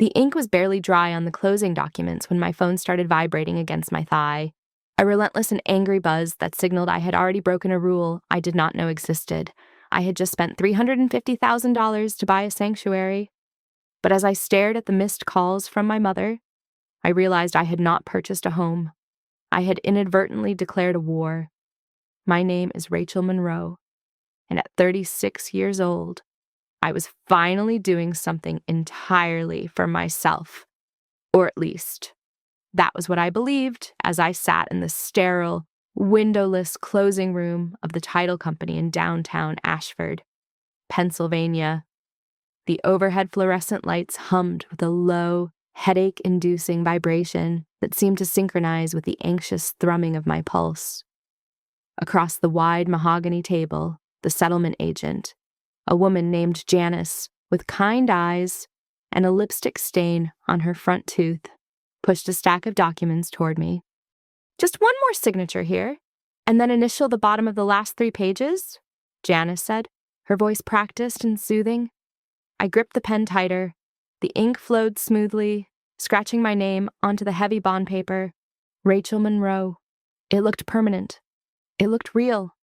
The ink was barely dry on the closing documents when my phone started vibrating against my thigh, a relentless and angry buzz that signaled I had already broken a rule I did not know existed. I had just spent $350,000 to buy a sanctuary. But as I stared at the missed calls from my mother, I realized I had not purchased a home. I had inadvertently declared a war. My name is Rachel Monroe, and at 36 years old, I was finally doing something entirely for myself. Or at least, that was what I believed as I sat in the sterile, windowless closing room of the title company in downtown Ashford, Pennsylvania. The overhead fluorescent lights hummed with a low, headache-inducing vibration that seemed to synchronize with the anxious thrumming of my pulse. Across the wide mahogany table, the settlement agent, a woman named Janice, with kind eyes and a lipstick stain on her front tooth, pushed a stack of documents toward me. "Just one more signature here, and then initial the bottom of the last 3 pages," Janice said, her voice practiced and soothing. I gripped the pen tighter. The ink flowed smoothly, scratching my name onto the heavy bond paper. Rachel Monroe. It looked permanent. It looked real.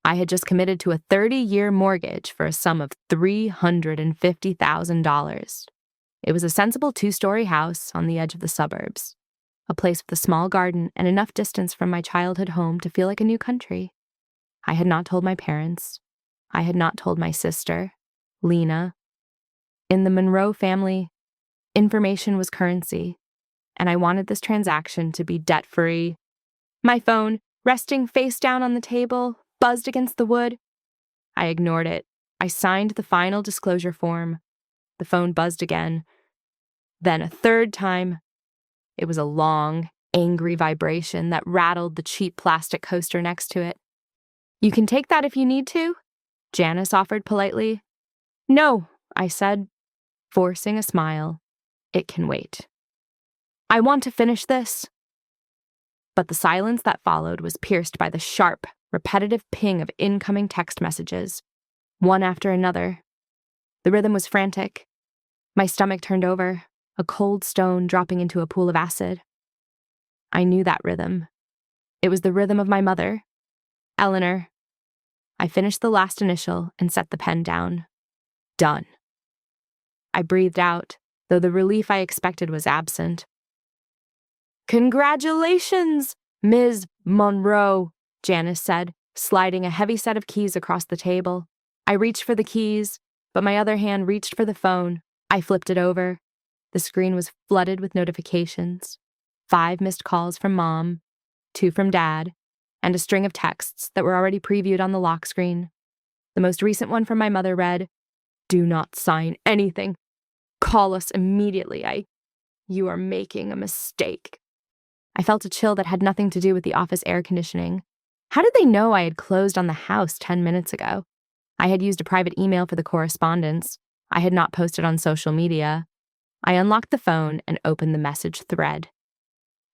I had just committed to a 30-year mortgage for a sum of $350,000. It was a sensible 2-story house on the edge of the suburbs, a place with a small garden and enough distance from my childhood home to feel like a new country. I had not told my parents. I had not told my sister, Lena. In the Monroe family, information was currency, and I wanted this transaction to be debt-free. My phone, resting face down on the table, buzzed against the wood. I ignored it. I signed the final disclosure form. The phone buzzed again. Then a third time. It was a long, angry vibration that rattled the cheap plastic coaster next to it. "You can take that if you need to," Janice offered politely. "No," I said, forcing a smile. "It can wait. I want to finish this." But the silence that followed was pierced by the sharp, repetitive ping of incoming text messages, one after another. The rhythm was frantic. My stomach turned over, a cold stone dropping into a pool of acid. I knew that rhythm. It was the rhythm of my mother, Eleanor. I finished the last initial and set the pen down. Done. I breathed out, though the relief I expected was absent. "Congratulations, Ms. Monroe," Janice said, sliding a heavy set of keys across the table. I reached for the keys, but my other hand reached for the phone. I flipped it over. The screen was flooded with notifications. 5 missed calls from Mom, 2 from Dad, and a string of texts that were already previewed on the lock screen. The most recent one from my mother read, "Do not sign anything. Call us immediately. You are making a mistake." I felt a chill that had nothing to do with the office air conditioning. How did they know I had closed on the house 10 minutes ago? I had used a private email for the correspondence. I had not posted on social media. I unlocked the phone and opened the message thread.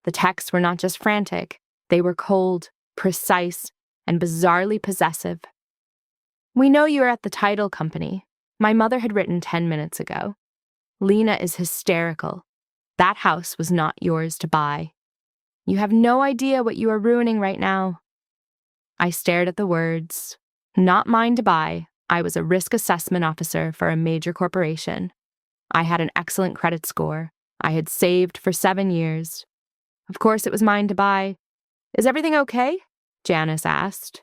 The texts were not just frantic. They were cold, precise, and bizarrely possessive. "We know you are at the title company," my mother had written 10 minutes ago. "Lena is hysterical. That house was not yours to buy. You have no idea what you are ruining right now." I stared at the words. Not mine to buy. I was a risk assessment officer for a major corporation. I had an excellent credit score. I had saved for 7 years. Of course it was mine to buy. "Is everything okay?" Janice asked.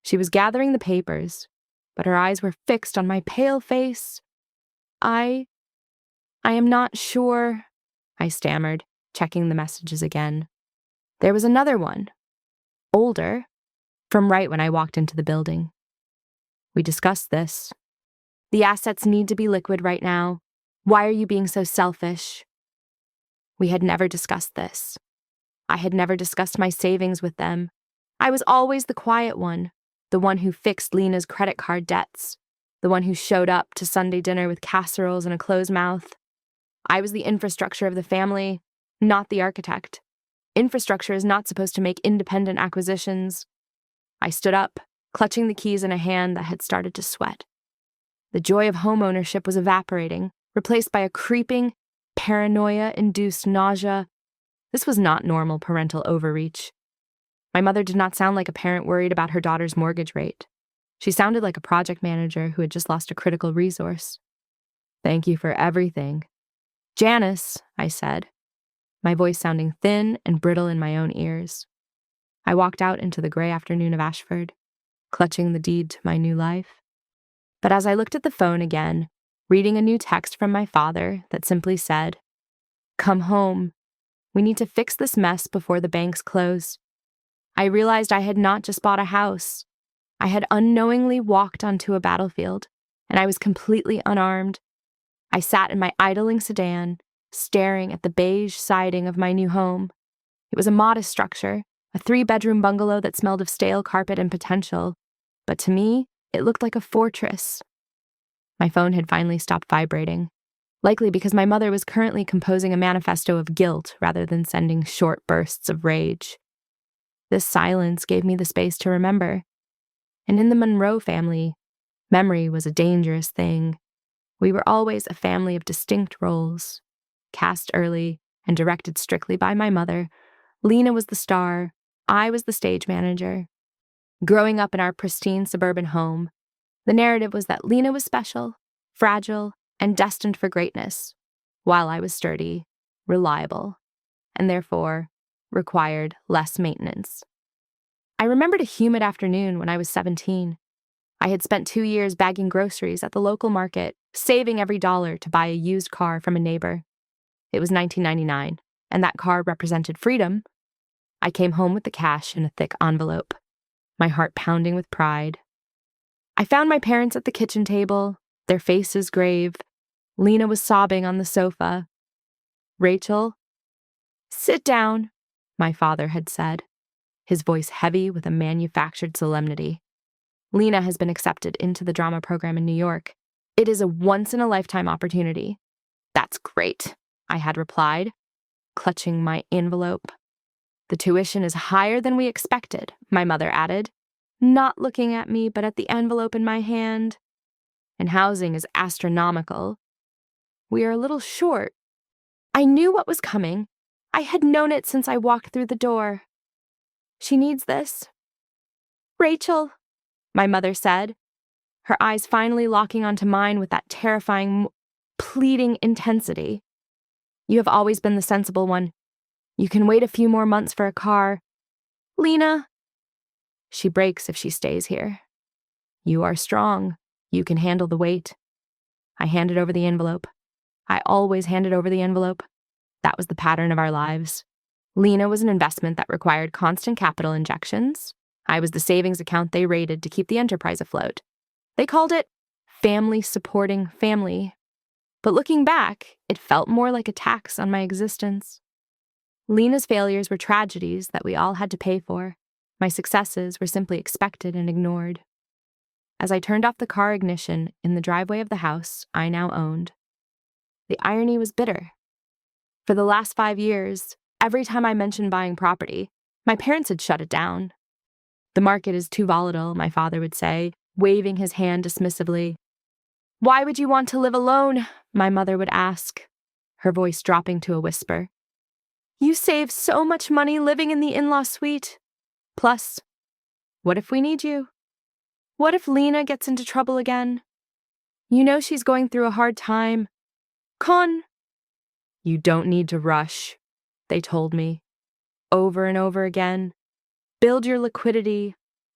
She was gathering the papers, but her eyes were fixed on my pale face. I am not sure," I stammered, checking the messages again. There was another one, older, from right when I walked into the building. "We discussed this. The assets need to be liquid right now. Why are you being so selfish?" We had never discussed this. I had never discussed my savings with them. I was always the quiet one, the one who fixed Lena's credit card debts, the one who showed up to Sunday dinner with casseroles and a closed mouth. I was the infrastructure of the family, not the architect. Infrastructure is not supposed to make independent acquisitions. I stood up, clutching the keys in a hand that had started to sweat. The joy of home ownership was evaporating, replaced by a creeping, paranoia-induced nausea. This was not normal parental overreach. My mother did not sound like a parent worried about her daughter's mortgage rate. She sounded like a project manager who had just lost a critical resource. "Thank you for everything." "Janice," I said, my voice sounding thin and brittle in my own ears. I walked out into the gray afternoon of Ashford, clutching the deed to my new life. But as I looked at the phone again, reading a new text from my father that simply said, "Come home. We need to fix this mess before the banks close," I realized I had not just bought a house. I had unknowingly walked onto a battlefield, and I was completely unarmed. I sat in my idling sedan, staring at the beige siding of my new home. It was a modest structure, a 3-bedroom bungalow that smelled of stale carpet and potential, but to me, it looked like a fortress. My phone had finally stopped vibrating, likely because my mother was currently composing a manifesto of guilt rather than sending short bursts of rage. This silence gave me the space to remember. And in the Monroe family, memory was a dangerous thing. We were always a family of distinct roles. Cast early and directed strictly by my mother, Lena was the star, I was the stage manager. Growing up in our pristine suburban home, the narrative was that Lena was special, fragile, and destined for greatness, while I was sturdy, reliable, and therefore required less maintenance. I remembered a humid afternoon when I was 17. I had spent 2 years bagging groceries at the local market, saving every dollar to buy a used car from a neighbor. It was 1999, and that car represented freedom. I came home with the cash in a thick envelope, my heart pounding with pride. I found my parents at the kitchen table, their faces grave. Lena was sobbing on the sofa. "Rachel, sit down," my father had said, his voice heavy with a manufactured solemnity. "Lena has been accepted into the drama program in New York. It is a once-in-a-lifetime opportunity." "That's great," I had replied, clutching my envelope. "The tuition is higher than we expected," my mother added, not looking at me but at the envelope in my hand. "And housing is astronomical. We are a little short." I knew what was coming. I had known it since I walked through the door. "She needs this." "Rachel," my mother said, her eyes finally locking onto mine with that terrifying, pleading intensity. "You have always been the sensible one. You can wait a few more months for a car." "Lena." "She breaks if she stays here. You are strong. You can handle the weight." I handed over the envelope. I always handed over the envelope. That was the pattern of our lives. Lena was an investment that required constant capital injections. I was the savings account they raided to keep the enterprise afloat. They called it family supporting family. But looking back, it felt more like a tax on my existence. Lena's failures were tragedies that we all had to pay for. My successes were simply expected and ignored. As I turned off the car ignition in the driveway of the house I now owned, the irony was bitter. For the last 5 years, every time I mentioned buying property, my parents had shut it down. "The market is too volatile," my father would say, waving his hand dismissively. "Why would you want to live alone?" my mother would ask, her voice dropping to a whisper. "You save so much money living in the in-law suite. Plus, what if we need you? What if Lena gets into trouble again? You know she's going through a hard time. Con." "You don't need to rush," they told me, over and over again. "Build your liquidity.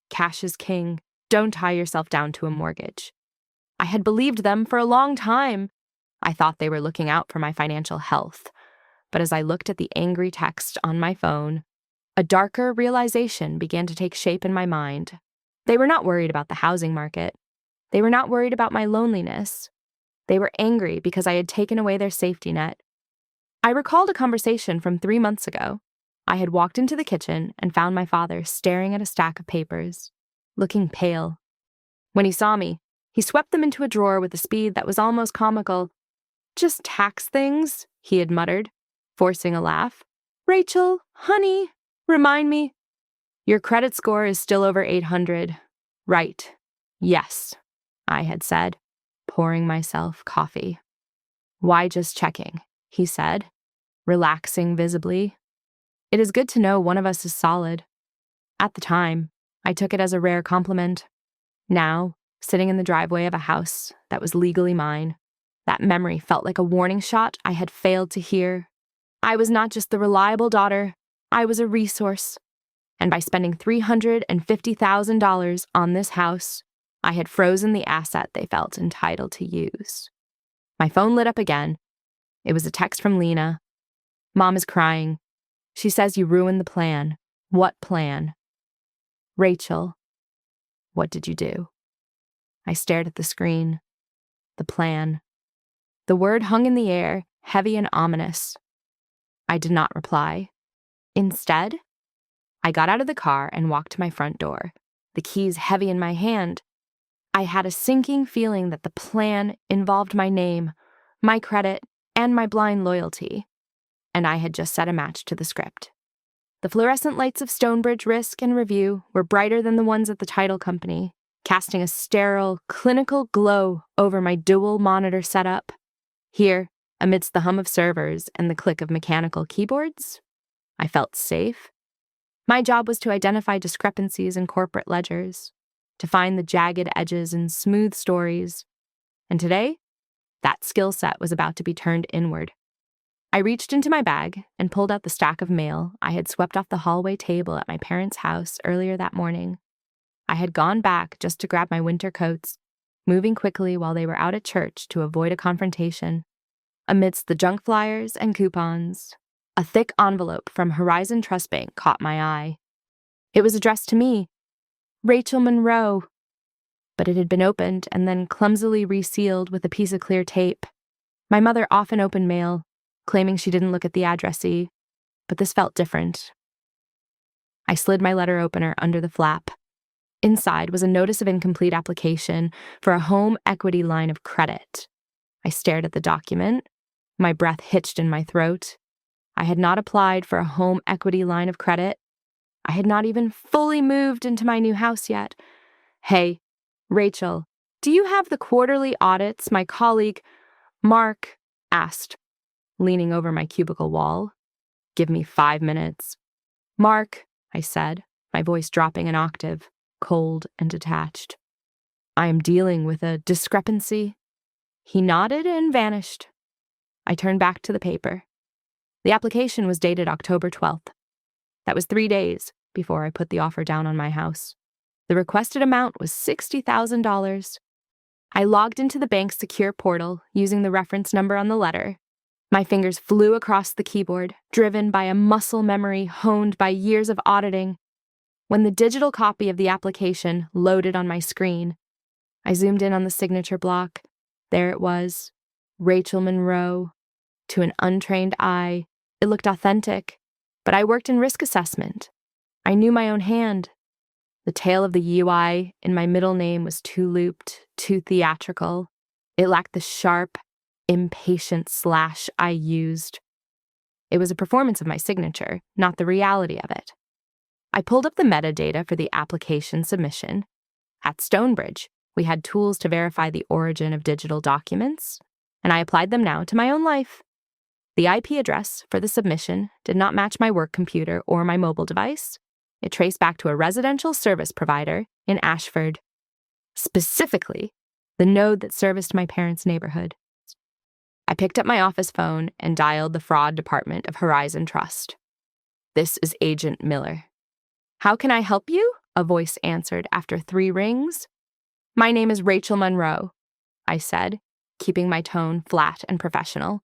Cash is king. Don't tie yourself down to a mortgage." I had believed them for a long time. I thought they were looking out for my financial health. But as I looked at the angry text on my phone, a darker realization began to take shape in my mind. They were not worried about the housing market. They were not worried about my loneliness. They were angry because I had taken away their safety net. I recalled a conversation from 3 months ago. I had walked into the kitchen and found my father staring at a stack of papers, looking pale. When he saw me, he swept them into a drawer with a speed that was almost comical. "Just tax things," he had muttered, forcing a laugh. "Rachel, honey, remind me." "Your credit score is still over 800. "Right. Yes," I had said, pouring myself coffee. "Why just checking?" he said, relaxing visibly. It is good to know one of us is solid. At the time, I took it as a rare compliment. Now, sitting in the driveway of a house that was legally mine, that memory felt like a warning shot I had failed to hear. I was not just the reliable daughter, I was a resource. And by spending $350,000 on this house, I had frozen the asset they felt entitled to use. My phone lit up again. It was a text from Lena. Mom is crying. She says you ruined the plan. What plan? Rachel, what did you do? I stared at the screen. The plan. The word hung in the air, heavy and ominous. I did not reply. Instead, I got out of the car and walked to my front door, the keys heavy in my hand. I had a sinking feeling that the plan involved my name, my credit, and my blind loyalty, and I had just set a match to the script. The fluorescent lights of Stonebridge Risk and Review were brighter than the ones at the title company, casting a sterile, clinical glow over my dual monitor setup. Here, amidst the hum of servers and the click of mechanical keyboards, I felt safe. My job was to identify discrepancies in corporate ledgers, to find the jagged edges in smooth stories, and today, that skill set was about to be turned inward. I reached into my bag and pulled out the stack of mail I had swept off the hallway table at my parents' house earlier that morning. I had gone back just to grab my winter coats, moving quickly while they were out at church to avoid a confrontation. Amidst the junk flyers and coupons, a thick envelope from Horizon Trust Bank caught my eye. It was addressed to me, Rachel Monroe, but it had been opened and then clumsily resealed with a piece of clear tape. My mother often opened mail, claiming she didn't look at the addressee, but this felt different. I slid my letter opener under the flap. Inside was a notice of incomplete application for a home equity line of credit. I stared at the document, my breath hitched in my throat. I had not applied for a home equity line of credit. I had not even fully moved into my new house yet. Hey, Rachel, do you have the quarterly audits my colleague, Mark, asked, leaning over my cubicle wall. Give me 5 minutes. Mark, I said, my voice dropping an octave, cold and detached. I am dealing with a discrepancy. He nodded and vanished. I turned back to the paper. The application was dated October 12th. That was 3 days before I put the offer down on my house. The requested amount was $60,000. I logged into the bank's secure portal using the reference number on the letter. My fingers flew across the keyboard, driven by a muscle memory honed by years of auditing. When the digital copy of the application loaded on my screen, I zoomed in on the signature block. There it was, Rachel Monroe. To an untrained eye, it looked authentic, but I worked in risk assessment. I knew my own hand. The tail of the UI in my middle name was too looped, too theatrical. It lacked the sharp, impatient slash I used. It was a performance of my signature, not the reality of it. I pulled up the metadata for the application submission. At Stonebridge, we had tools to verify the origin of digital documents, and I applied them now to my own life. The IP address for the submission did not match my work computer or my mobile device. It traced back to a residential service provider in Ashford, specifically the node that serviced my parents' neighborhood. I picked up my office phone and dialed the fraud department of Horizon Trust. This is Agent Miller. How can I help you? A voice answered after 3 rings. My name is Rachel Monroe, I said, keeping my tone flat and professional.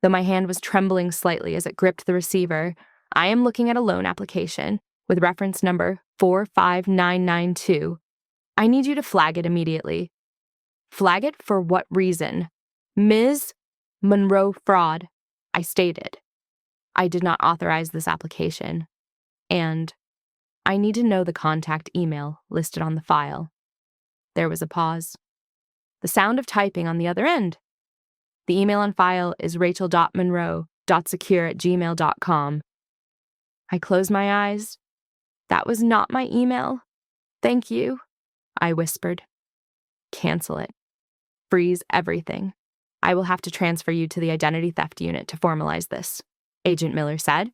Though my hand was trembling slightly as it gripped the receiver, I am looking at a loan application with reference number 45992. I need you to flag it immediately. Flag it for what reason? Ms. Monroe fraud, I stated. I did not authorize this application, and I need to know the contact email listed on the file. There was a pause. The sound of typing on the other end. The email on file is rachel.monroe.secure@gmail.com. I closed my eyes. That was not my email. Thank you, I whispered. Cancel it. Freeze everything. I will have to transfer you to the identity theft unit to formalize this, Agent Miller said,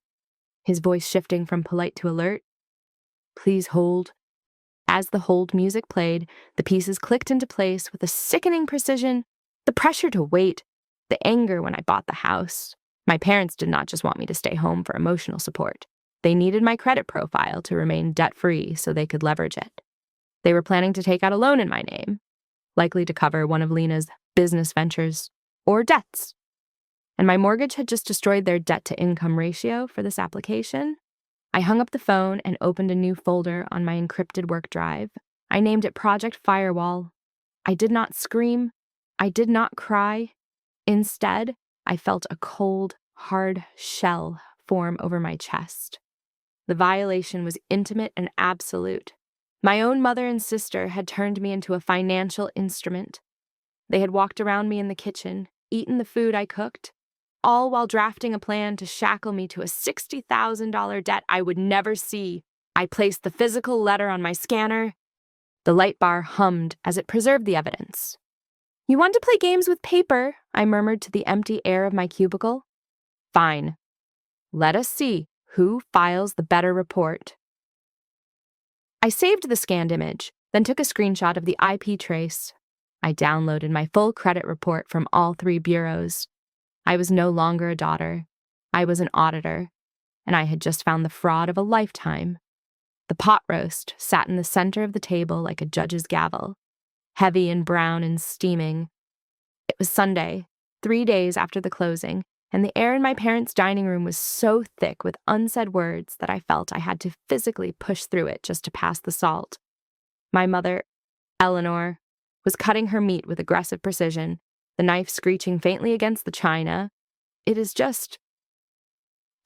his voice shifting from polite to alert. Please hold. As the hold music played, the pieces clicked into place with a sickening precision. The pressure to wait, the anger when I bought the house. My parents did not just want me to stay home for emotional support. They needed my credit profile to remain debt-free so they could leverage it. They were planning to take out a loan in my name, likely to cover one of Lena's business ventures or debts. And my mortgage had just destroyed their debt-to-income ratio for this application. I hung up the phone and opened a new folder on my encrypted work drive. I named it Project Firewall. I did not scream. I did not cry. Instead, I felt a cold, hard shell form over my chest. The violation was intimate and absolute. My own mother and sister had turned me into a financial instrument. They had walked around me in the kitchen, eaten the food I cooked, all while drafting a plan to shackle me to a $60,000 debt I would never see. I placed the physical letter on my scanner. The light bar hummed as it preserved the evidence. You want to play games with paper? I murmured to the empty air of my cubicle. Fine. Let us see who files the better report. I saved the scanned image, then took a screenshot of the IP trace. I downloaded my full credit report from all 3 bureaus. I was no longer a daughter. I was an auditor, and I had just found the fraud of a lifetime. The pot roast sat in the center of the table like a judge's gavel, heavy and brown and steaming. It was Sunday, 3 days after the closing, and the air in my parents' dining room was so thick with unsaid words that I felt I had to physically push through it just to pass the salt. My mother, Eleanor, was cutting her meat with aggressive precision, the knife screeching faintly against the china. It is just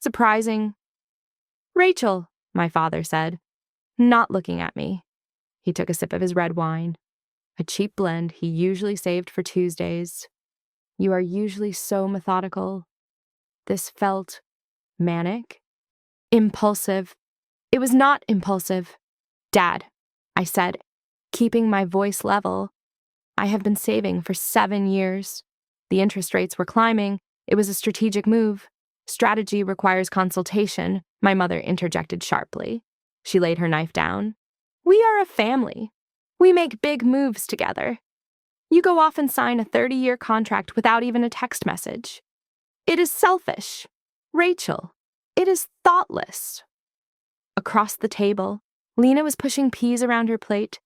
surprising. Rachel, my father said, not looking at me. He took a sip of his red wine, a cheap blend he usually saved for Tuesdays. You are usually so methodical. This felt manic, impulsive. It was not impulsive. Dad, I said, keeping my voice level. I have been saving for 7 years. The interest rates were climbing. It was a strategic move. Strategy requires consultation, my mother interjected sharply. She laid her knife down. We are a family. We make big moves together. You go off and sign a 30-year contract without even a text message. It is selfish. Rachel, it is thoughtless. Across the table, Lena was pushing peas around her plate.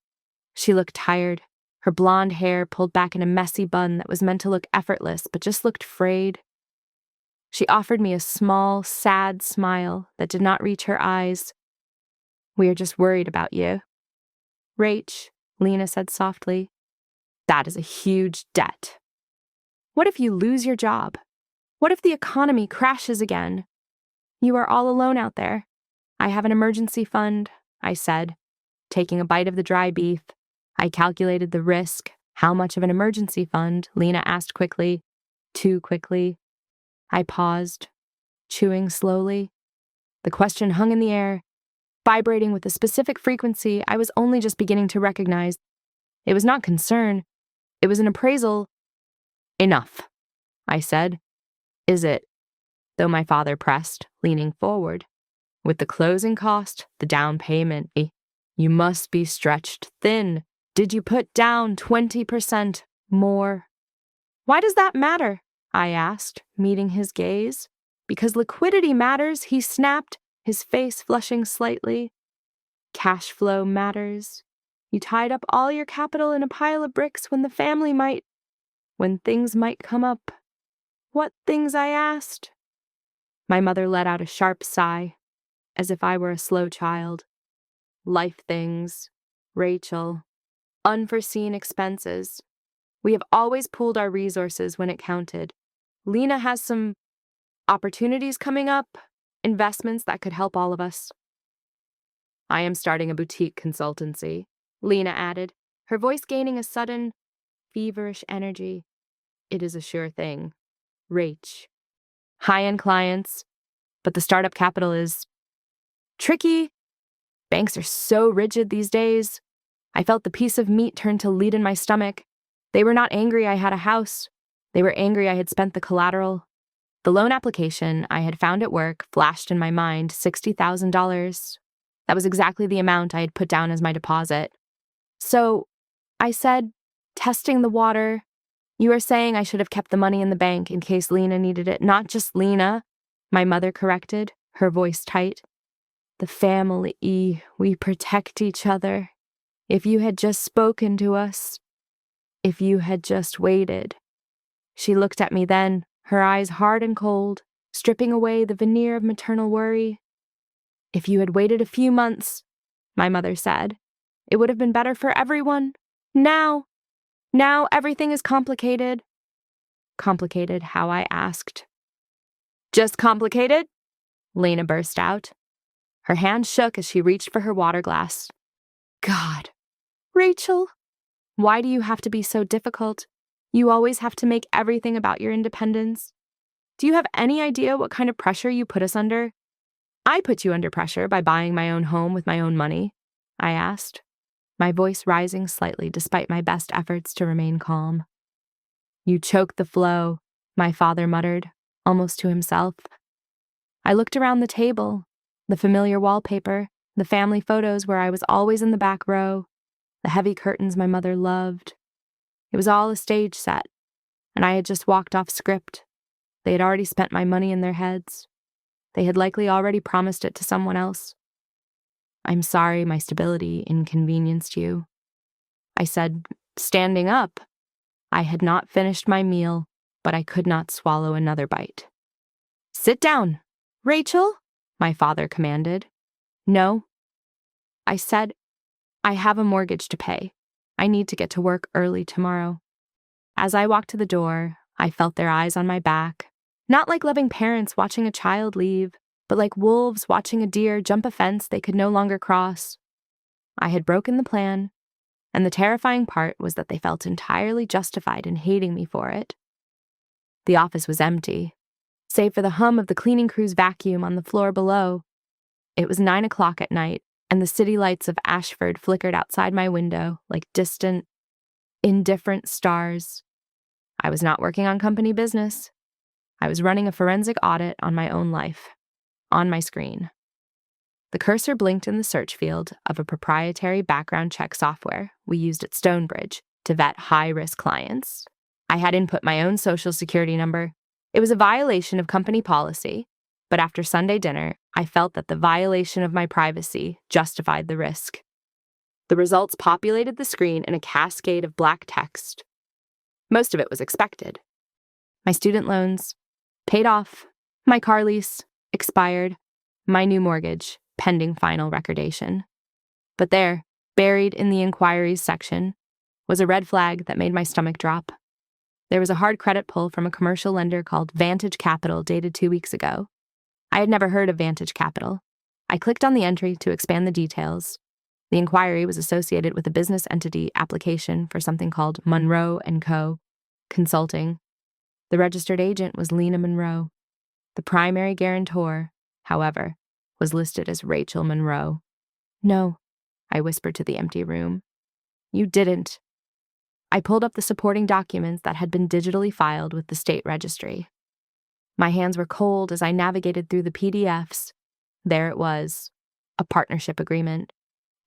She looked tired, her blonde hair pulled back in a messy bun that was meant to look effortless but just looked frayed. She offered me a small, sad smile that did not reach her eyes. We are just worried about you. Rach, Lena said softly, that is a huge debt. What if you lose your job? What if the economy crashes again? You are all alone out there. I have an emergency fund, I said, taking a bite of the dry beef. I calculated the risk. How much of an emergency fund? Lena asked quickly. Too quickly. I paused, chewing slowly. The question hung in the air, vibrating with a specific frequency I was only just beginning to recognize. It was not concern. It was an appraisal. Enough, I said. Is it? Though my father pressed, leaning forward. With the closing cost, the down payment, you must be stretched thin. Did you put down 20% more? Why does that matter? I asked, meeting his gaze. Because liquidity matters, he snapped, his face flushing slightly. Cash flow matters. You tied up all your capital in a pile of bricks when things might come up. What things? I asked. My mother let out a sharp sigh, as if I were a slow child. Life things, Rachel, unforeseen expenses. We have always pooled our resources when it counted. Lena has some opportunities coming up, investments that could help all of us. I am starting a boutique consultancy, Lena added, her voice gaining a sudden, feverish energy. It is a sure thing. Rach. High-end clients, but the startup capital is tricky. Banks are so rigid these days. I felt the piece of meat turn to lead in my stomach. They were not angry I had a house. They were angry I had spent the collateral. The loan application I had found at work flashed in my mind $60,000. That was exactly the amount I had put down as my deposit. So I said, testing the water, you are saying I should have kept the money in the bank in case Lena needed it. Not just Lena, my mother corrected, her voice tight. The family, we protect each other. If you had just spoken to us, if you had just waited. She looked at me then, her eyes hard and cold, stripping away the veneer of maternal worry. If you had waited a few months, my mother said, it would have been better for everyone. Now everything is complicated. Complicated, how I asked. Just complicated? Lena burst out. Her hand shook as she reached for her water glass. God. Rachel, why do you have to be so difficult? You always have to make everything about your independence. Do you have any idea what kind of pressure you put us under? I put you under pressure by buying my own home with my own money, I asked, my voice rising slightly despite my best efforts to remain calm. You choked the flow, my father muttered, almost to himself. I looked around the table, the familiar wallpaper, the family photos where I was always in the back row, the heavy curtains my mother loved. It was all a stage set, and I had just walked off script. They had already spent my money in their heads. They had likely already promised it to someone else. I'm sorry my stability inconvenienced you. I said, standing up. I had not finished my meal, but I could not swallow another bite. Sit down, Rachel, my father commanded. No. I said, I have a mortgage to pay. I need to get to work early tomorrow. As I walked to the door, I felt their eyes on my back, not like loving parents watching a child leave, but like wolves watching a deer jump a fence they could no longer cross. I had broken the plan, and the terrifying part was that they felt entirely justified in hating me for it. The office was empty, save for the hum of the cleaning crew's vacuum on the floor below. It was 9 o'clock at night, and the city lights of Ashford flickered outside my window like distant, indifferent stars. I was not working on company business. I was running a forensic audit on my own life, on my screen. The cursor blinked in the search field of a proprietary background check software we used at Stonebridge to vet high-risk clients. I had input my own social security number. It was a violation of company policy, but after Sunday dinner, I felt that the violation of my privacy justified the risk. The results populated the screen in a cascade of black text. Most of it was expected. My student loans, paid off. My car lease, expired. My new mortgage, pending final recordation. But there, buried in the inquiries section, was a red flag that made my stomach drop. There was a hard credit pull from a commercial lender called Vantage Capital dated 2 weeks ago. I had never heard of Vantage Capital. I clicked on the entry to expand the details. The inquiry was associated with a business entity application for something called Monroe & Co. Consulting. The registered agent was Lena Monroe. The primary guarantor, however, was listed as Rachel Monroe. No, I whispered to the empty room. You didn't. I pulled up the supporting documents that had been digitally filed with the state registry. My hands were cold as I navigated through the PDFs. There it was, a partnership agreement.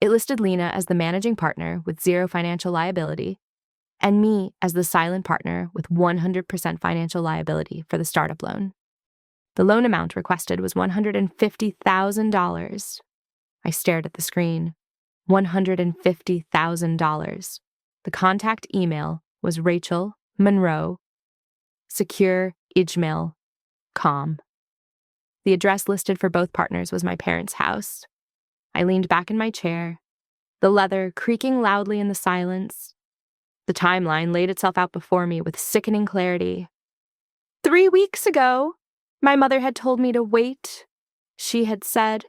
It listed Lena as the managing partner with zero financial liability, and me as the silent partner with 100% financial liability for the startup loan. The loan amount requested was $150,000. I stared at the screen. $150,000. The contact email was Rachel Monroe, secure ijmail.com. The address listed for both partners was my parents' house. I leaned back in my chair, the leather creaking loudly in the silence. The timeline laid itself out before me with sickening clarity. 3 weeks ago, my mother had told me to wait. She had said,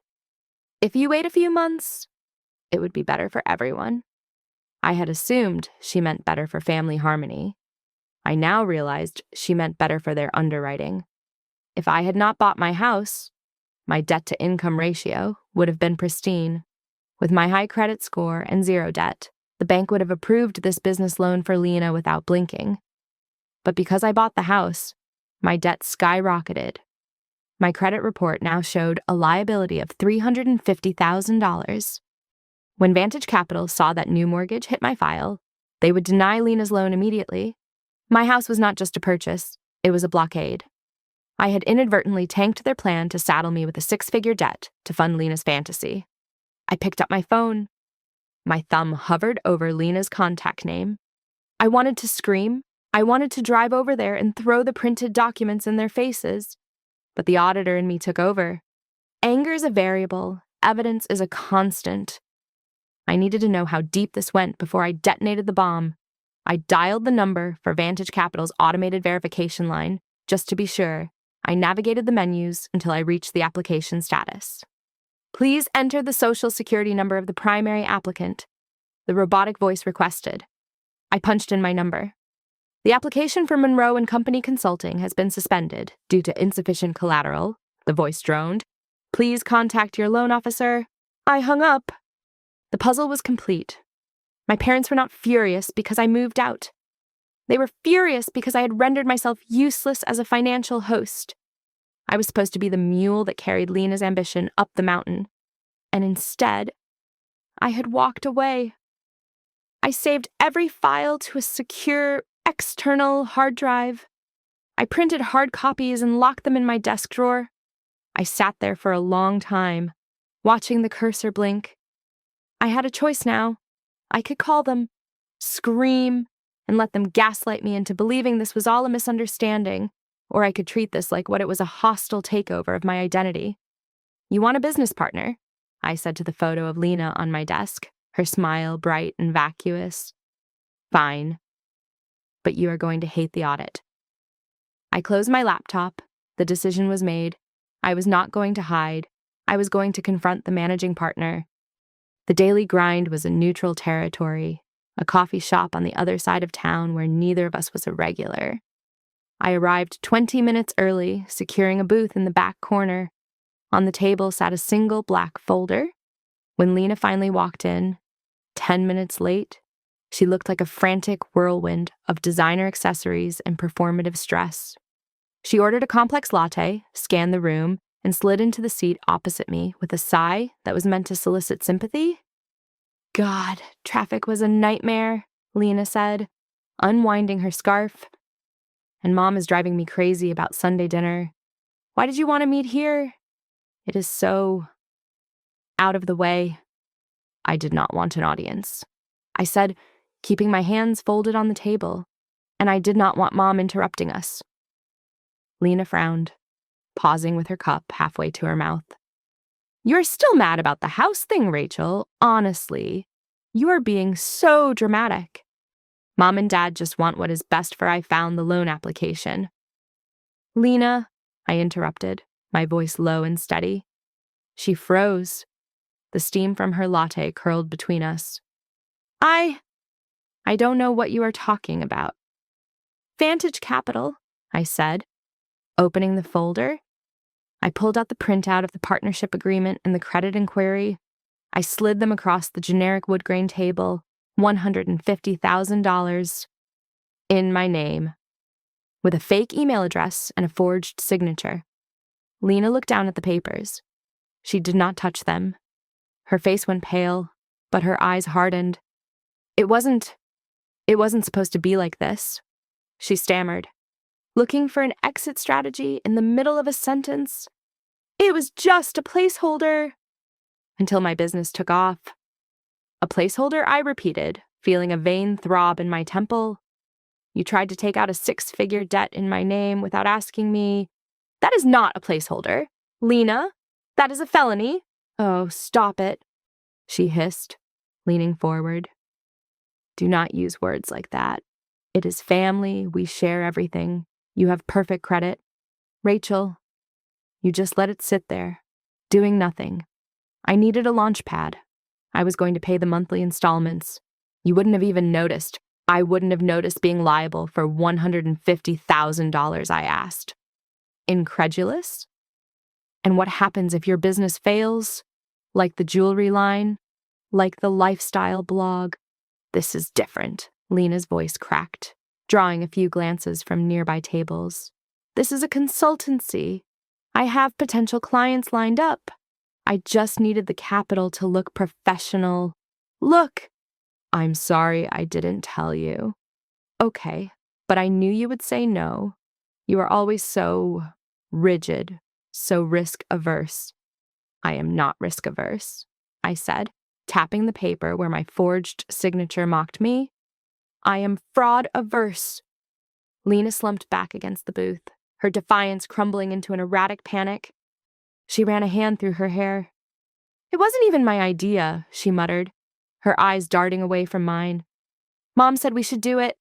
if you wait a few months, it would be better for everyone. I had assumed she meant better for family harmony. I now realized she meant better for their underwriting. If I had not bought my house, my debt-to-income ratio would have been pristine. With my high credit score and zero debt, the bank would have approved this business loan for Lena without blinking. But because I bought the house, my debt skyrocketed. My credit report now showed a liability of $350,000. When Vantage Capital saw that new mortgage hit my file, they would deny Lena's loan immediately. My house was not just a purchase, it was a blockade. I had inadvertently tanked their plan to saddle me with a six-figure debt to fund Lena's fantasy. I picked up my phone. My thumb hovered over Lena's contact name. I wanted to scream. I wanted to drive over there and throw the printed documents in their faces. But the auditor in me took over. Anger is a variable. Evidence is a constant. I needed to know how deep this went before I detonated the bomb. I dialed the number for Vantage Capital's automated verification line, just to be sure. I navigated the menus until I reached the application status. Please enter the social security number of the primary applicant, the robotic voice requested. I punched in my number. The application for Monroe & Company Consulting has been suspended due to insufficient collateral, the voice droned. Please contact your loan officer. I hung up. The puzzle was complete. My parents were not furious because I moved out. They were furious because I had rendered myself useless as a financial host. I was supposed to be the mule that carried Lena's ambition up the mountain. And instead, I had walked away. I saved every file to a secure, external hard drive. I printed hard copies and locked them in my desk drawer. I sat there for a long time, watching the cursor blink. I had a choice now. I could call them, scream, and let them gaslight me into believing this was all a misunderstanding, or I could treat this like what it was, a hostile takeover of my identity. You want a business partner? I said to the photo of Lena on my desk, her smile bright and vacuous. Fine. But you are going to hate the audit. I closed my laptop. The decision was made. I was not going to hide. I was going to confront the managing partner. The daily grind was a neutral territory, a coffee shop on the other side of town where neither of us was a regular. I arrived 20 minutes early, securing a booth in the back corner. On the table sat a single black folder. When Lena finally walked in, 10 minutes late, she looked like a frantic whirlwind of designer accessories and performative stress. She ordered a complex latte, scanned the room, and slid into the seat opposite me with a sigh that was meant to solicit sympathy. God, traffic was a nightmare, Lena said, unwinding her scarf. And Mom is driving me crazy about Sunday dinner. Why did you want to meet here? It is so out of the way. I did not want an audience. I said, keeping my hands folded on the table, and I did not want Mom interrupting us. Lena frowned, pausing with her cup halfway to her mouth. You're still mad about the house thing, Rachel. Honestly, you are being so dramatic. Mom and Dad just want what is best for I found the loan application. Lena, I interrupted, my voice low and steady. She froze. The steam from her latte curled between us. I don't know what you are talking about. Vantage Capital, I said, opening the folder. I pulled out the printout of the partnership agreement and the credit inquiry. I slid them across the generic wood grain table, $150,000 in my name, with a fake email address and a forged signature. Lena looked down at the papers. She did not touch them. Her face went pale, but her eyes hardened. It wasn't supposed to be like this, she stammered, looking for an exit strategy in the middle of a sentence. It was just a placeholder. Until my business took off. A placeholder, I repeated, feeling a vain throb in my temple. You tried to take out a six-figure debt in my name without asking me. That is not a placeholder. Lena, that is a felony. Oh, stop it, she hissed, leaning forward. Do not use words like that. It is family. We share everything. You have perfect credit. Rachel, you just let it sit there, doing nothing. I needed a launch pad. I was going to pay the monthly installments. You wouldn't have even noticed. I wouldn't have noticed being liable for $150,000 I asked. Incredulous? And what happens if your business fails? Like the jewelry line? Like the lifestyle blog? This is different, Lena's voice cracked. drawing a few glances from nearby tables. This is a consultancy. I have potential clients lined up. I just needed the capital to look professional. Look! I'm sorry I didn't tell you. Okay, but I knew you would say no. You are always so rigid, so risk-averse. I am not risk-averse, I said, tapping the paper where my forged signature mocked me. I am fraud-averse. Lena slumped back against the booth, her defiance crumbling into an erratic panic. She ran a hand through her hair. It wasn't even my idea, she muttered, her eyes darting away from mine. Mom said we should do it.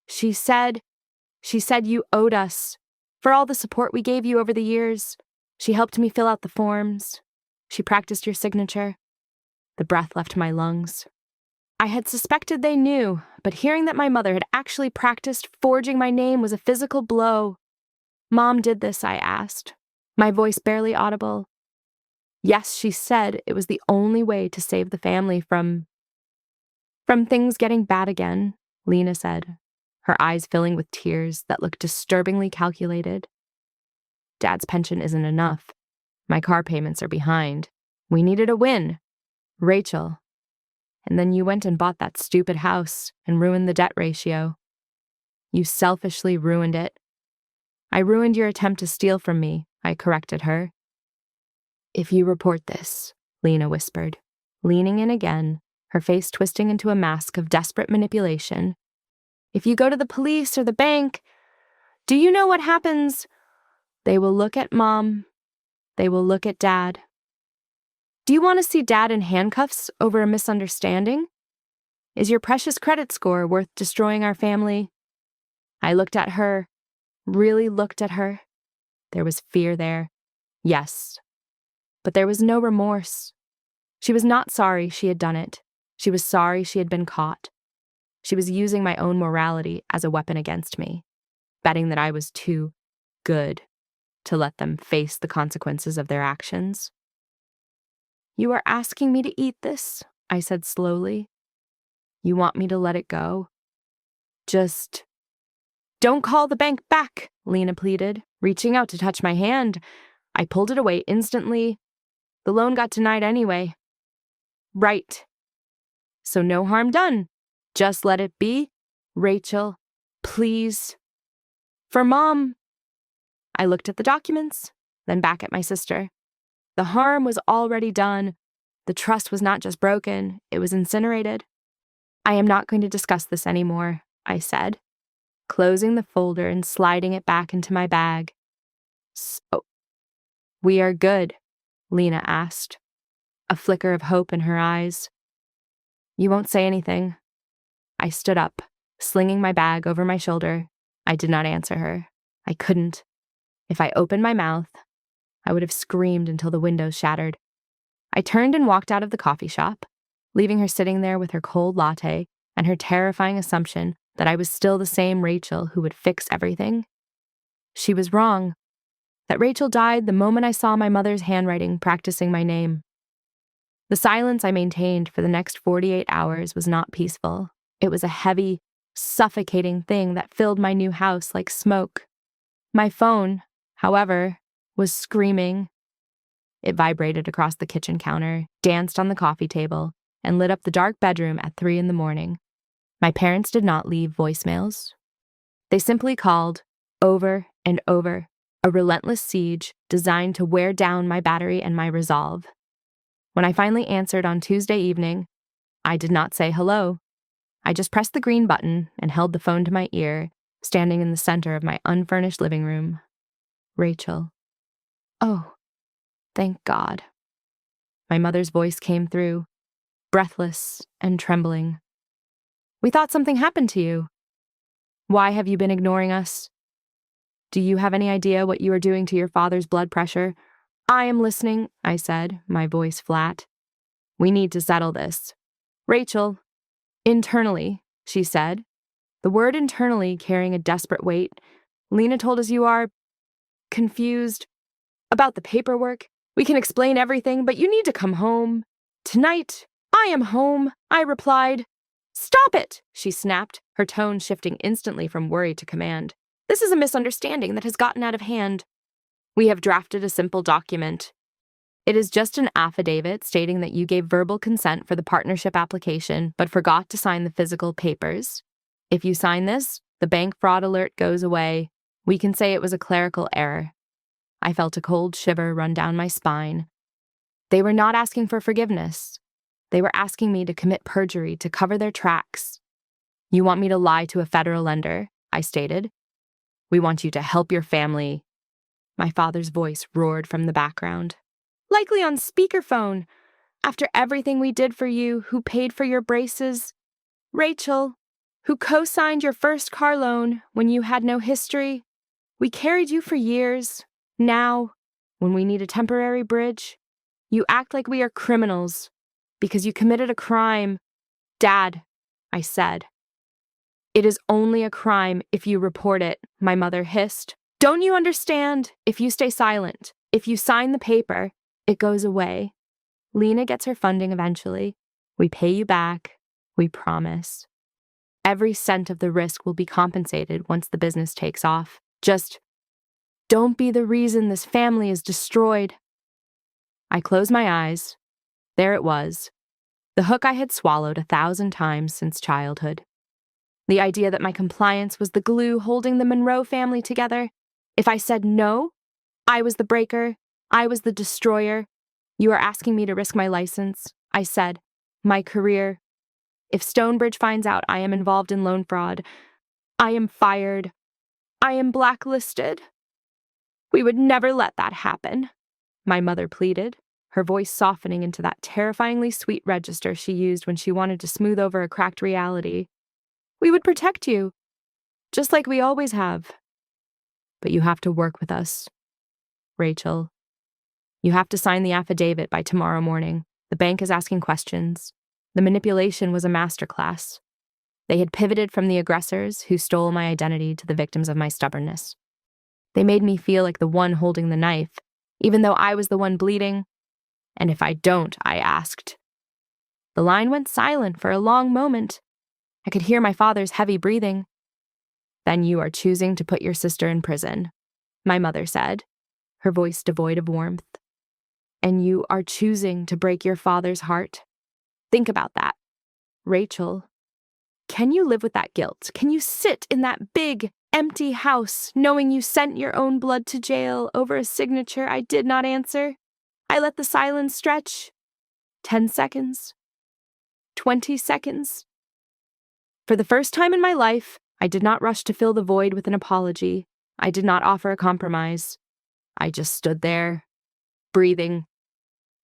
She said you owed us. For all the support we gave you over the years. She helped me fill out the forms. She practiced your signature. The breath left my lungs. I had suspected they knew, but hearing that my mother had actually practiced forging my name was a physical blow. Mom did this, I asked, my voice barely audible. Yes, she said it was the only way to save the family from things getting bad again, Lena said, her eyes filling with tears that looked disturbingly calculated. Dad's pension isn't enough. My car payments are behind. We needed a win. Rachel. And then you went and bought that stupid house and ruined the debt ratio. You selfishly ruined it. I ruined your attempt to steal from me, I corrected her. If you report this, Lena whispered, leaning in again, her face twisting into a mask of desperate manipulation. If you go to the police or the bank, do you know what happens? They will look at Mom. They will look at Dad. Do you want to see Dad in handcuffs over a misunderstanding? Is your precious credit score worth destroying our family? I looked at her, really looked at her. There was fear there. Yes. But there was no remorse. She was not sorry she had done it. She was sorry she had been caught. She was using my own morality as a weapon against me, betting that I was too good to let them face the consequences of their actions. You are asking me to eat this, I said slowly. You want me to let it go? Just don't call the bank back, Lena pleaded, reaching out to touch my hand. I pulled it away instantly. The loan got denied anyway. Right. So no harm done. Just let it be. Rachel, please. For Mom. I looked at the documents, then back at my sister. The harm was already done. The trust was not just broken, it was incinerated. I am not going to discuss this anymore, I said, closing the folder and sliding it back into my bag. So, we are good, Lena asked, a flicker of hope in her eyes. You won't say anything. I stood up, slinging my bag over my shoulder. I did not answer her. I couldn't. If I opened my mouth, I would have screamed until the windows shattered. I turned and walked out of the coffee shop, leaving her sitting there with her cold latte and her terrifying assumption that I was still the same Rachel who would fix everything. She was wrong. That Rachel died the moment I saw my mother's handwriting practicing my name. The silence I maintained for the next 48 hours was not peaceful. It was a heavy, suffocating thing that filled my new house like smoke. My phone, however, was screaming. It vibrated across the kitchen counter, danced on the coffee table, and lit up the dark bedroom at 3 a.m. My parents did not leave voicemails. They simply called, over and over, a relentless siege designed to wear down my battery and my resolve. When I finally answered on Tuesday evening, I did not say hello. I just pressed the green button and held the phone to my ear, standing in the center of my unfurnished living room. Rachel. Oh, thank God. My mother's voice came through, breathless and trembling. We thought something happened to you. Why have you been ignoring us? Do you have any idea what you are doing to your father's blood pressure? I am listening, I said, my voice flat. We need to settle this. Rachel, internally, she said. The word internally carrying a desperate weight. Lena told us you are confused about the paperwork. We can explain everything, but you need to come home. Tonight, I am home, I replied. Stop it, she snapped, her tone shifting instantly from worry to command. This is a misunderstanding that has gotten out of hand. We have drafted a simple document. It is just an affidavit stating that you gave verbal consent for the partnership application but forgot to sign the physical papers. If you sign this, the bank fraud alert goes away. We can say it was a clerical error. I felt a cold shiver run down my spine. They were not asking for forgiveness. They were asking me to commit perjury to cover their tracks. You want me to lie to a federal lender, I stated. We want you to help your family. My father's voice roared from the background. Likely on speakerphone. After everything we did for you, who paid for your braces. Rachel, who co-signed your first car loan when you had no history. We carried you for years. Now, when we need a temporary bridge, you act like we are criminals because you committed a crime. Dad, I said. It is only a crime if you report it, my mother hissed. Don't you understand? If you stay silent, if you sign the paper, it goes away. Lena gets her funding eventually. We pay you back. We promise. Every cent of the risk will be compensated once the business takes off. Just don't be the reason this family is destroyed. I closed my eyes. There it was. The hook I had swallowed 1,000 times since childhood. The idea that my compliance was the glue holding the Monroe family together. If I said no, I was the breaker. I was the destroyer. You are asking me to risk my license, I said. My career. If Stonebridge finds out I am involved in loan fraud, I am fired. I am blacklisted. We would never let that happen, my mother pleaded, her voice softening into that terrifyingly sweet register she used when she wanted to smooth over a cracked reality. We would protect you, just like we always have. But you have to work with us, Rachel. You have to sign the affidavit by tomorrow morning. The bank is asking questions. The manipulation was a masterclass. They had pivoted from the aggressors who stole my identity to the victims of my stubbornness. They made me feel like the one holding the knife, even though I was the one bleeding. And if I don't, I asked. The line went silent for a long moment. I could hear my father's heavy breathing. Then you are choosing to put your sister in prison, my mother said, her voice devoid of warmth. And you are choosing to break your father's heart. Think about that. Rachel, can you live with that guilt? Can you sit in that big, empty house knowing you sent your own blood to jail over a signature I did not answer? I let the silence stretch. 10 seconds. 20 seconds. For the first time in my life, I did not rush to fill the void with an apology. I did not offer a compromise. I just stood there, breathing.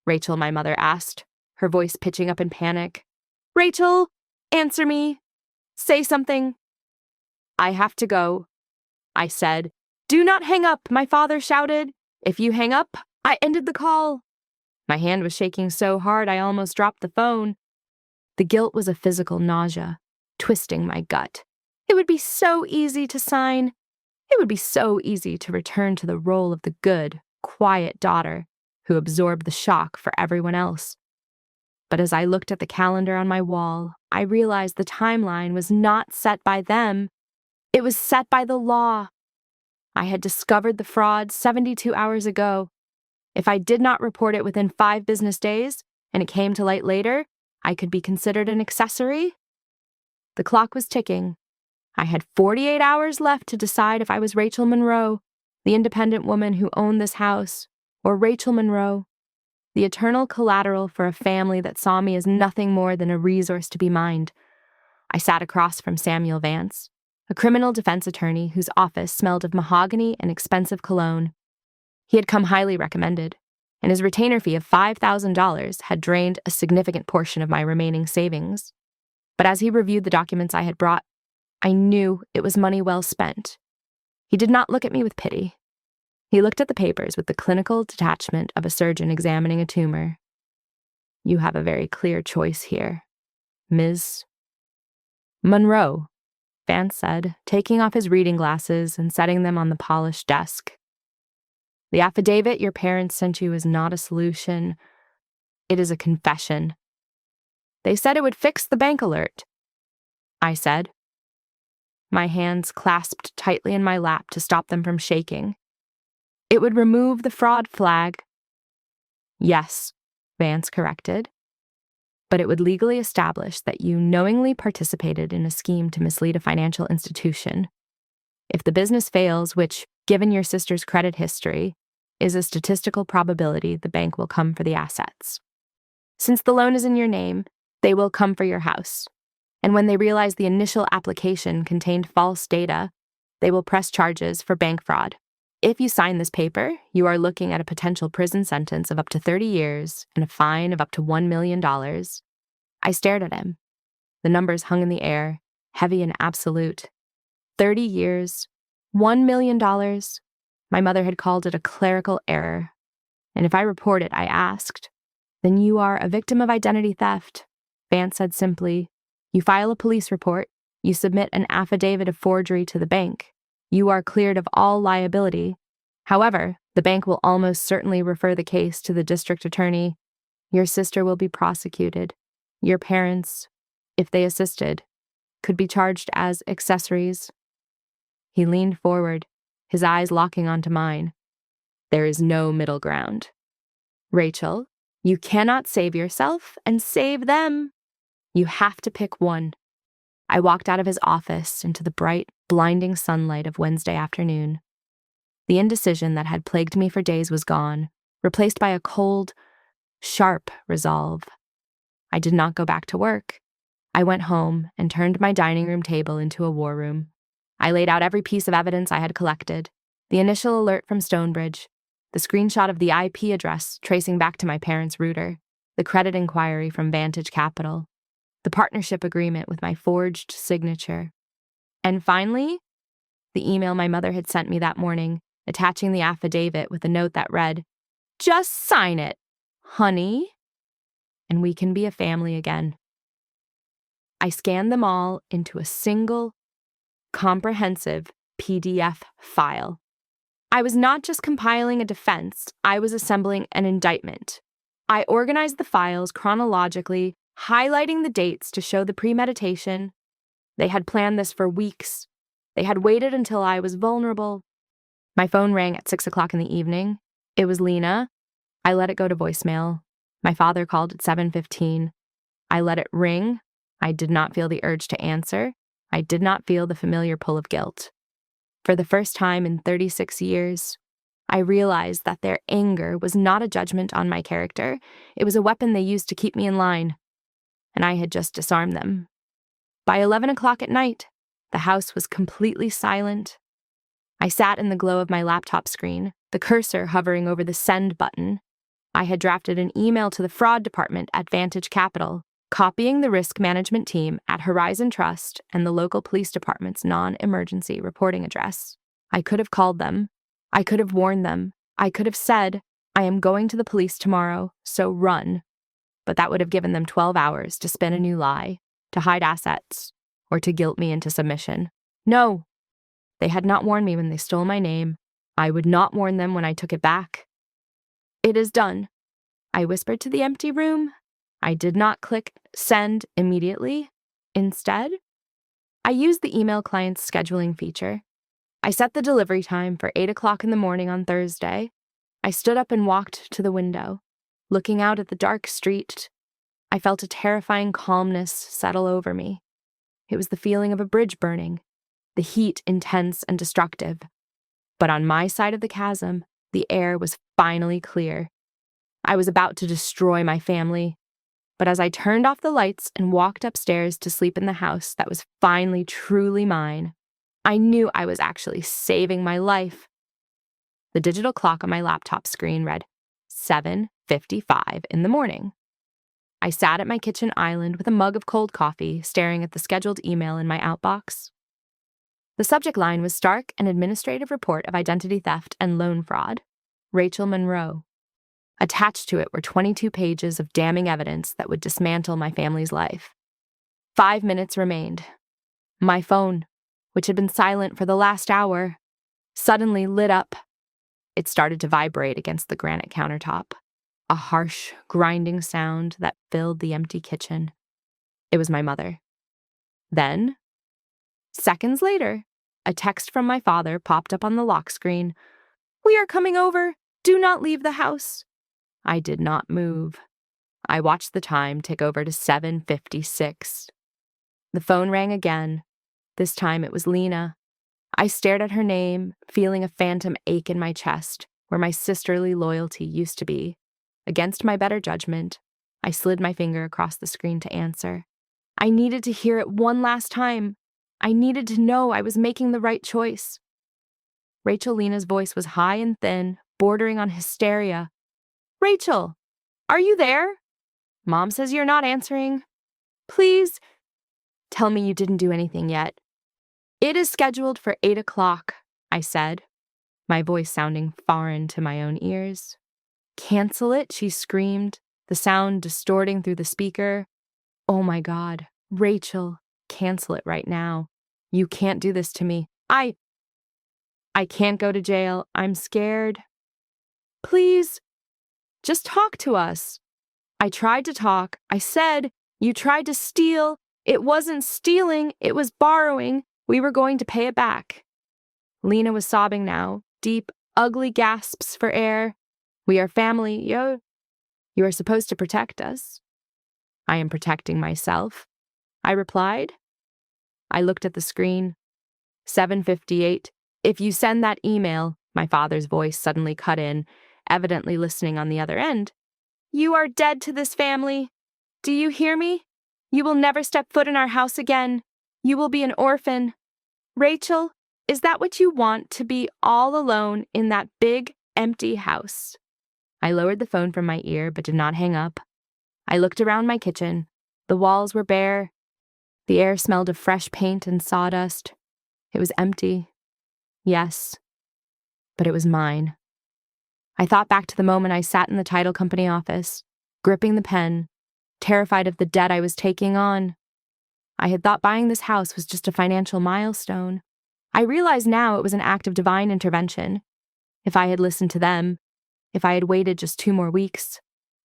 Rachel, my mother asked, her voice pitching up in panic. Rachel, answer me. Say something. I have to go, I said. Do not hang up, my father shouted. If you hang up, I ended the call. My hand was shaking so hard I almost dropped the phone. The guilt was a physical nausea, twisting my gut. It would be so easy to sign. It would be so easy to return to the role of the good, quiet daughter who absorbed the shock for everyone else. But as I looked at the calendar on my wall, I realized the timeline was not set by them. It was set by the law. I had discovered the fraud 72 hours ago. If I did not report it within 5 business days, and it came to light later, I could be considered an accessory. The clock was ticking. I had 48 hours left to decide if I was Rachel Monroe, the independent woman who owned this house, or Rachel Monroe, the eternal collateral for a family that saw me as nothing more than a resource to be mined. I sat across from Samuel Vance, a criminal defense attorney whose office smelled of mahogany and expensive cologne. He had come highly recommended, and his retainer fee of $5,000 had drained a significant portion of my remaining savings. But as he reviewed the documents I had brought, I knew it was money well spent. He did not look at me with pity. He looked at the papers with the clinical detachment of a surgeon examining a tumor. You have a very clear choice here, Ms. Monroe, Vance said, taking off his reading glasses and setting them on the polished desk. The affidavit your parents sent you is not a solution. It is a confession. They said it would fix the bank alert. I said, my hands clasped tightly in my lap to stop them from shaking. It would remove the fraud flag. Yes, Vance corrected, but it would legally establish that you knowingly participated in a scheme to mislead a financial institution. If the business fails, which, given your sister's credit history, is a statistical probability the bank will come for the assets. Since the loan is in your name, they will come for your house. And when they realize the initial application contained false data, they will press charges for bank fraud. If you sign this paper, you are looking at a potential prison sentence of up to 30 years and a fine of up to $1 million. I stared at him. The numbers hung in the air, heavy and absolute. 30 years, $1 million. My mother had called it a clerical error. And if I report it, I asked, then you are a victim of identity theft. Vance said simply, you file a police report, you submit an affidavit of forgery to the bank. You are cleared of all liability. However, the bank will almost certainly refer the case to the district attorney. Your sister will be prosecuted. Your parents, if they assisted, could be charged as accessories. He leaned forward, his eyes locking onto mine. There is no middle ground. Rachel, you cannot save yourself and save them. You have to pick one. I walked out of his office into the bright, blinding sunlight of Wednesday afternoon. The indecision that had plagued me for days was gone, replaced by a cold, sharp resolve. I did not go back to work. I went home and turned my dining room table into a war room. I laid out every piece of evidence I had collected, the initial alert from Stonebridge, the screenshot of the IP address tracing back to my parents' router, the credit inquiry from Vantage Capital, the partnership agreement with my forged signature. And finally, the email my mother had sent me that morning, attaching the affidavit with a note that read, "Just sign it, honey, and we can be a family again." I scanned them all into a single, comprehensive PDF file. I was not just compiling a defense, I was assembling an indictment. I organized the files chronologically, highlighting the dates to show the premeditation. They had planned this for weeks. They had waited until I was vulnerable. My phone rang at 6 o'clock in the evening. It was Lena. I let it go to voicemail. My father called at 7:15. I let it ring. I did not feel the urge to answer. I did not feel the familiar pull of guilt. For the first time in 36 years, I realized that their anger was not a judgment on my character. It was a weapon they used to keep me in line. And I had just disarmed them. By 11 o'clock at night, the house was completely silent. I sat in the glow of my laptop screen, the cursor hovering over the send button. I had drafted an email to the fraud department at Vantage Capital, copying the risk management team at Horizon Trust and the local police department's non-emergency reporting address. I could have called them. I could have warned them. I could have said, I am going to the police tomorrow, so run. But that would have given them 12 hours to spin a new lie, to hide assets, or to guilt me into submission. No, they had not warned me when they stole my name. I would not warn them when I took it back. It is done, I whispered to the empty room. I did not click send immediately. Instead, I used the email client's scheduling feature. I set the delivery time for 8 o'clock in the morning on Thursday. I stood up and walked to the window. Looking out at the dark street, I felt a terrifying calmness settle over me. It was the feeling of a bridge burning, the heat intense and destructive. But on my side of the chasm, the air was finally clear. I was about to destroy my family. But as I turned off the lights and walked upstairs to sleep in the house that was finally truly mine, I knew I was actually saving my life. The digital clock on my laptop screen read 7:55 in the morning. I sat at my kitchen island with a mug of cold coffee, staring at the scheduled email in my outbox. The subject line was Stark, an administrative report of identity theft and loan fraud. Rachel Monroe. Attached to it were 22 pages of damning evidence that would dismantle my family's life. 5 minutes remained. My phone, which had been silent for the last hour, suddenly lit up. It started to vibrate against the granite countertop, a harsh, grinding sound that filled the empty kitchen. It was my mother. Then, seconds later, a text from my father popped up on the lock screen. "We are coming over. Do not leave the house." I did not move. I watched the time tick over to 7:56. The phone rang again. This time it was Lena. I stared at her name, feeling a phantom ache in my chest, where my sisterly loyalty used to be. Against my better judgment, I slid my finger across the screen to answer. I needed to hear it one last time. I needed to know I was making the right choice. Rachel Lena's voice was high and thin, bordering on hysteria. "Rachel, are you there? Mom says you're not answering. Please, tell me you didn't do anything yet." "It is scheduled for 8 o'clock, I said, my voice sounding foreign to my own ears. "Cancel it," she screamed, the sound distorting through the speaker. Oh my God, Rachel, cancel it right now. You can't do this to me. I can't go to jail. I'm scared. Please, just talk to us. I tried to talk. I said, you tried to steal. It wasn't stealing, it was borrowing. We were going to pay it back." Lena was sobbing now, deep, ugly gasps for air. "We are family, yo. You are supposed to protect us." "I am protecting myself," I replied. I looked at the screen. 7:58. "If you send that email," my father's voice suddenly cut in, evidently listening on the other end. "You are dead to this family. Do you hear me? You will never step foot in our house again. You will be an orphan. Rachel, is that what you want, to be all alone in that big, empty house?" I lowered the phone from my ear but did not hang up. I looked around my kitchen. The walls were bare. The air smelled of fresh paint and sawdust. It was empty. Yes, but it was mine. I thought back to the moment I sat in the title company office, gripping the pen, terrified of the debt I was taking on. I had thought buying this house was just a financial milestone. I realize now it was an act of divine intervention. If I had listened to them, if I had waited just 2 more weeks,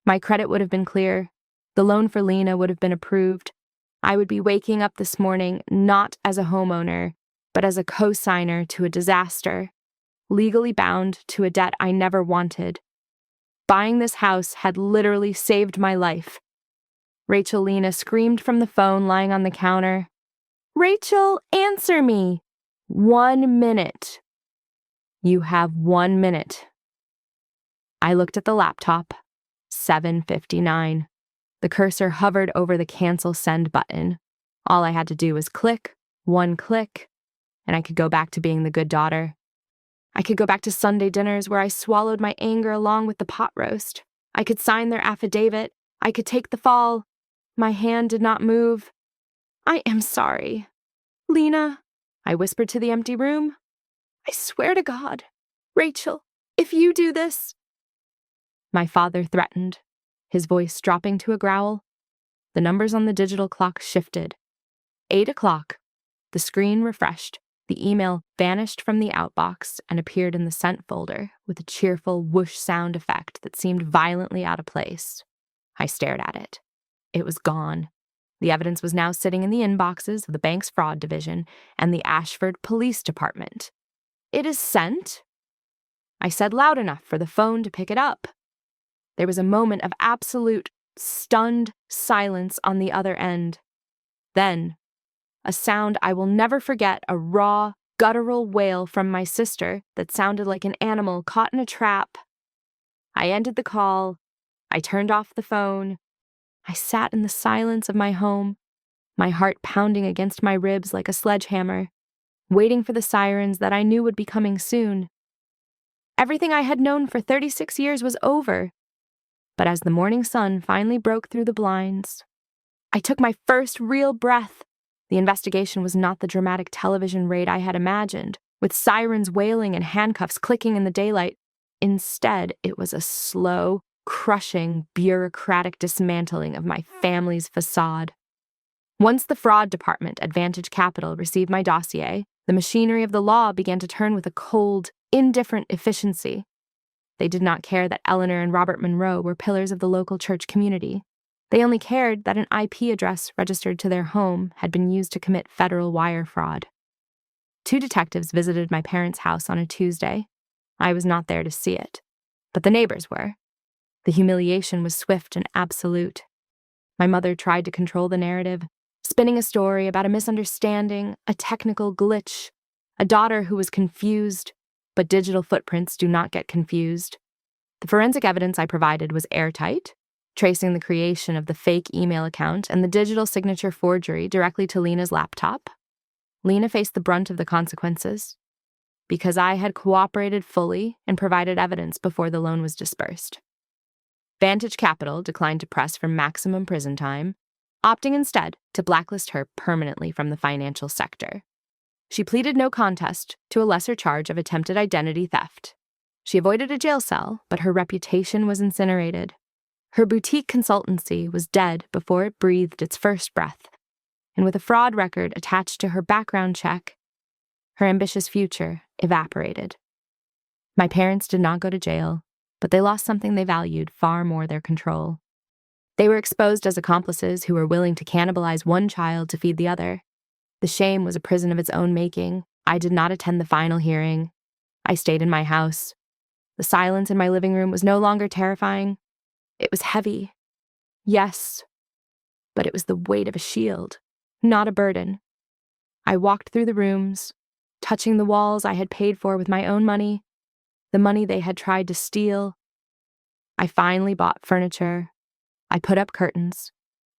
my credit would have been clear. The loan for Lena would have been approved. I would be waking up this morning not as a homeowner, but as a co-signer to a disaster, legally bound to a debt I never wanted. Buying this house had literally saved my life. Rachel Lena screamed from the phone lying on the counter. "Rachel, answer me! 1 minute. You have 1 minute." I looked at the laptop. 7:59. The cursor hovered over the cancel send button. All I had to do was click, 1 click, and I could go back to being the good daughter. I could go back to Sunday dinners where I swallowed my anger along with the pot roast. I could sign their affidavit. I could take the fall. My hand did not move. "I am sorry. Lena," I whispered to the empty room. "I swear to God, Rachel, if you do this—" My father threatened, his voice dropping to a growl. The numbers on the digital clock shifted. 8 o'clock. The screen refreshed. The email vanished from the outbox and appeared in the sent folder with a cheerful whoosh sound effect that seemed violently out of place. I stared at it. It was gone. The evidence was now sitting in the inboxes of the bank's fraud division and the Ashford Police Department. "It is sent," I said loud enough for the phone to pick it up. There was a moment of absolute, stunned silence on the other end. Then, a sound I will never forget, a raw, guttural wail from my sister that sounded like an animal caught in a trap. I ended the call. I turned off the phone. I sat in the silence of my home, my heart pounding against my ribs like a sledgehammer, waiting for the sirens that I knew would be coming soon. Everything I had known for 36 years was over. But as the morning sun finally broke through the blinds, I took my first real breath. The investigation was not the dramatic television raid I had imagined, with sirens wailing and handcuffs clicking in the daylight. Instead, it was a slow, crushing, bureaucratic dismantling of my family's facade. Once the fraud department, Advantage Capital, received my dossier, the machinery of the law began to turn with a cold, indifferent efficiency. They did not care that Eleanor and Robert Monroe were pillars of the local church community. They only cared that an IP address registered to their home had been used to commit federal wire fraud. 2 detectives visited my parents' house on a Tuesday. I was not there to see it, but the neighbors were. The humiliation was swift and absolute. My mother tried to control the narrative, spinning a story about a misunderstanding, a technical glitch, a daughter who was confused, but digital footprints do not get confused. The forensic evidence I provided was airtight, tracing the creation of the fake email account and the digital signature forgery directly to Lena's laptop. Lena faced the brunt of the consequences because I had cooperated fully and provided evidence before the loan was dispersed. Vantage Capital declined to press for maximum prison time, opting instead to blacklist her permanently from the financial sector. She pleaded no contest to a lesser charge of attempted identity theft. She avoided a jail cell, but her reputation was incinerated. Her boutique consultancy was dead before it breathed its first breath. And with a fraud record attached to her background check, her ambitious future evaporated. My parents did not go to jail, but they lost something they valued far more: their control. They were exposed as accomplices who were willing to cannibalize one child to feed the other. The shame was a prison of its own making. I did not attend the final hearing. I stayed in my house. The silence in my living room was no longer terrifying. It was heavy. Yes, but it was the weight of a shield, not a burden. I walked through the rooms, touching the walls I had paid for with my own money, the money they had tried to steal. I finally bought furniture. I put up curtains.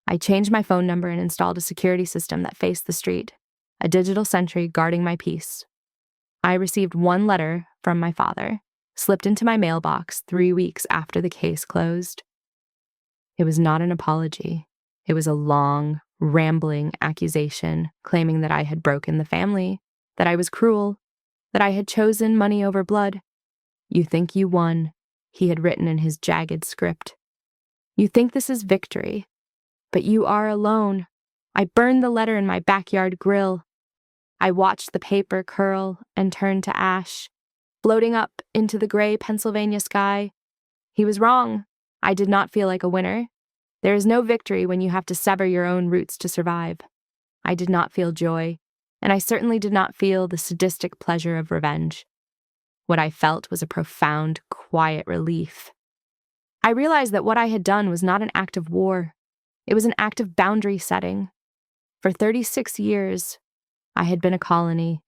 I changed my phone number and installed a security system that faced the street, a digital sentry guarding my peace. I received one letter from my father, slipped into my mailbox 3 weeks after the case closed. It was not an apology. It was a long, rambling accusation claiming that I had broken the family, that I was cruel, that I had chosen money over blood. "You think you won," he had written in his jagged script. "You think this is victory, but you are alone." I burned the letter in my backyard grill. I watched the paper curl and turn to ash, floating up into the gray Pennsylvania sky. He was wrong. I did not feel like a winner. There is no victory when you have to sever your own roots to survive. I did not feel joy, and I certainly did not feel the sadistic pleasure of revenge. What I felt was a profound, quiet relief. I realized that what I had done was not an act of war. It was an act of boundary setting. For 36 years, I had been a colony,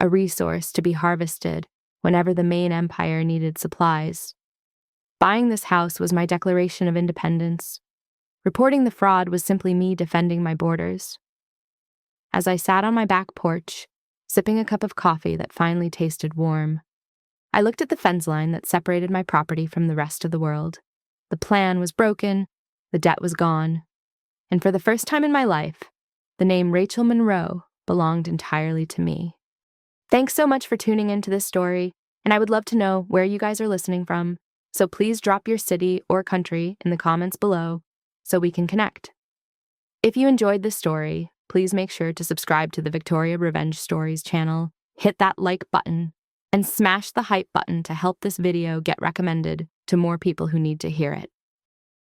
a resource to be harvested whenever the main empire needed supplies. Buying this house was my declaration of independence. Reporting the fraud was simply me defending my borders. As I sat on my back porch, sipping a cup of coffee that finally tasted warm, I looked at the fence line that separated my property from the rest of the world. The plan was broken, the debt was gone, and for the first time in my life, the name Rachel Monroe belonged entirely to me. Thanks so much for tuning into this story, and I would love to know where you guys are listening from, so please drop your city or country in the comments below so we can connect. If you enjoyed this story, please make sure to subscribe to the Victoria Revenge Stories channel, hit that like button, and smash the hype button to help this video get recommended to more people who need to hear it.